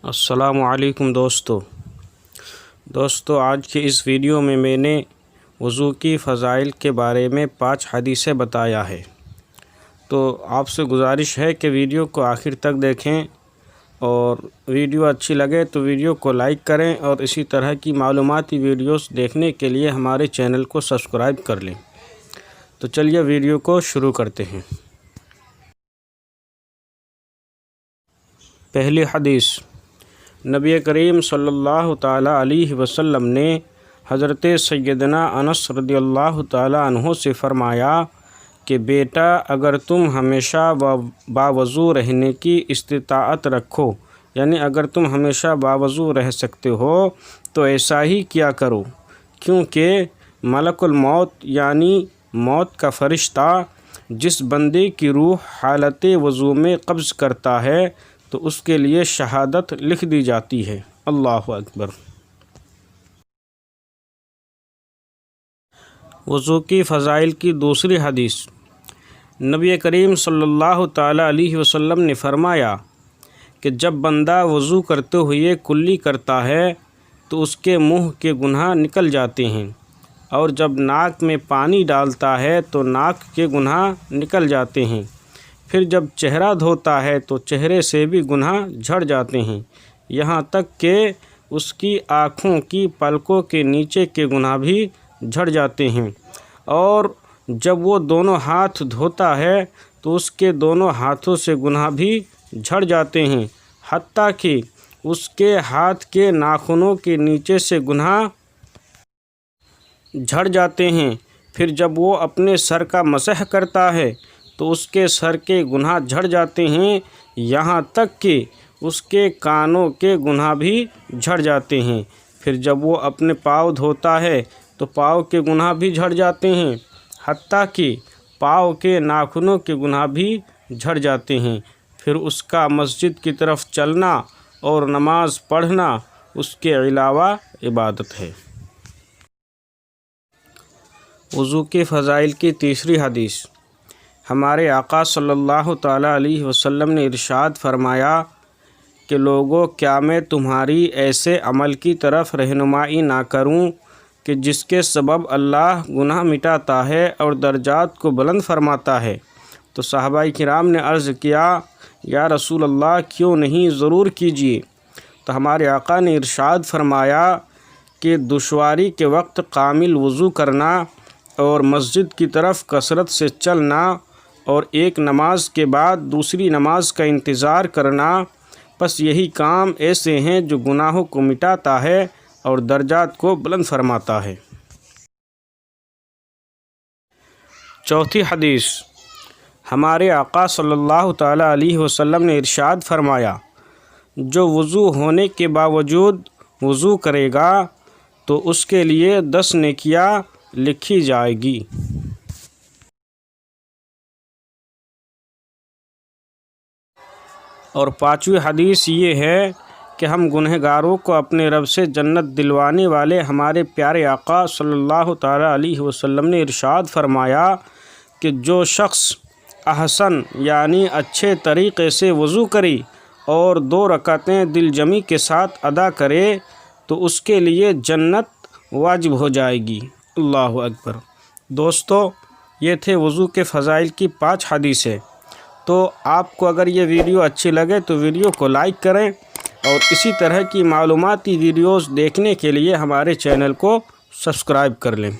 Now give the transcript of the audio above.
السلام علیکم دوستو آج کے اس ویڈیو میں نے وضو کی فضائل کے بارے میں 5 حدیثیں بتایا ہے۔ تو آپ سے گزارش ہے کہ ویڈیو کو آخر تک دیکھیں، اور ویڈیو اچھی لگے تو ویڈیو کو لائک کریں، اور اسی طرح کی معلوماتی ویڈیوز دیکھنے کے لیے ہمارے چینل کو سبسکرائب کر لیں۔ تو چلیے ویڈیو کو شروع کرتے ہیں۔ پہلی حدیث، نبی کریم صلی اللہ تعالیٰ علیہ وسلم نے حضرت سیدنا انس رضی اللہ تعالیٰ عنہ سے فرمایا کہ بیٹا، اگر تم ہمیشہ باوضو رہنے کی استطاعت رکھو، یعنی اگر تم ہمیشہ باوضو رہ سکتے ہو تو ایسا ہی کیا کرو، کیونکہ ملک الموت یعنی موت کا فرشتہ جس بندے کی روح حالت وضو میں قبض کرتا ہے تو اس کے لیے شہادت لکھ دی جاتی ہے۔ اللہ اکبر۔ وضو کی فضائل کی دوسری حدیث، نبی کریم صلی اللہ تعالیٰ علیہ وسلم نے فرمایا کہ جب بندہ وضو کرتے ہوئے کلی کرتا ہے تو اس کے منہ کے گناہ نکل جاتے ہیں، اور جب ناک میں پانی ڈالتا ہے تو ناک کے گناہ نکل جاتے ہیں، پھر جب چہرہ دھوتا ہے تو چہرے سے بھی گناہ جھڑ جاتے ہیں، یہاں تک کہ اس کی آنکھوں کی پلکوں کے نیچے کے گناہ بھی جھڑ جاتے ہیں، اور جب وہ دونوں ہاتھ دھوتا ہے تو اس کے دونوں ہاتھوں سے گناہ بھی جھڑ جاتے ہیں، حتیٰ کہ اس کے ہاتھ کے ناخنوں کے نیچے سے گناہ جھڑ جاتے ہیں، پھر جب وہ اپنے سر کا مسح کرتا ہے تو اس کے سر کے گناہ جھڑ جاتے ہیں، یہاں تک کہ اس کے کانوں کے گناہ بھی جھڑ جاتے ہیں، پھر جب وہ اپنے پاؤں دھوتا ہے تو پاؤں کے گناہ بھی جھڑ جاتے ہیں، حتیٰ کہ پاؤں کے ناخنوں کے گناہ بھی جھڑ جاتے ہیں، پھر اس کا مسجد کی طرف چلنا اور نماز پڑھنا اس کے علاوہ عبادت ہے۔ وضو کی فضائل کی تیسری حدیث، ہمارے آقا صلی اللہ تعالیٰ علیہ وسلم نے ارشاد فرمایا کہ لوگوں، کیا میں تمہاری ایسے عمل کی طرف رہنمائی نہ کروں کہ جس کے سبب اللہ گناہ مٹاتا ہے اور درجات کو بلند فرماتا ہے؟ تو صحابہ کرام نے عرض کیا، یا رسول اللہ کیوں نہیں، ضرور کیجیے۔ تو ہمارے آقا نے ارشاد فرمایا کہ دشواری کے وقت کامل وضو کرنا، اور مسجد کی طرف کثرت سے چلنا، اور ایک نماز کے بعد دوسری نماز کا انتظار کرنا، بس یہی کام ایسے ہیں جو گناہوں کو مٹاتا ہے اور درجات کو بلند فرماتا ہے۔ چوتھی حدیث، ہمارے آقا صلی اللہ تعالیٰ علیہ وسلم نے ارشاد فرمایا، جو وضو ہونے کے باوجود وضو کرے گا تو اس کے لیے 10 نیکیاں لکھی جائے گی۔ اور 5ویں حدیث یہ ہے کہ ہم گنہگاروں کو اپنے رب سے جنت دلوانے والے ہمارے پیارے آقا صلی اللہ تعالیٰ علیہ وسلم نے ارشاد فرمایا کہ جو شخص احسن یعنی اچھے طریقے سے وضو کرے اور 2 رکعتیں دل جمی کے ساتھ ادا کرے تو اس کے لیے جنت واجب ہو جائے گی۔ اللہ اکبر۔ دوستو، یہ تھے وضو کے فضائل کی 5 حدیثیں۔ تو آپ کو اگر یہ ویڈیو اچھی لگے تو ویڈیو کو لائک کریں، اور اسی طرح کی معلوماتی ویڈیوز دیکھنے کے لیے ہمارے چینل کو سبسکرائب کر لیں۔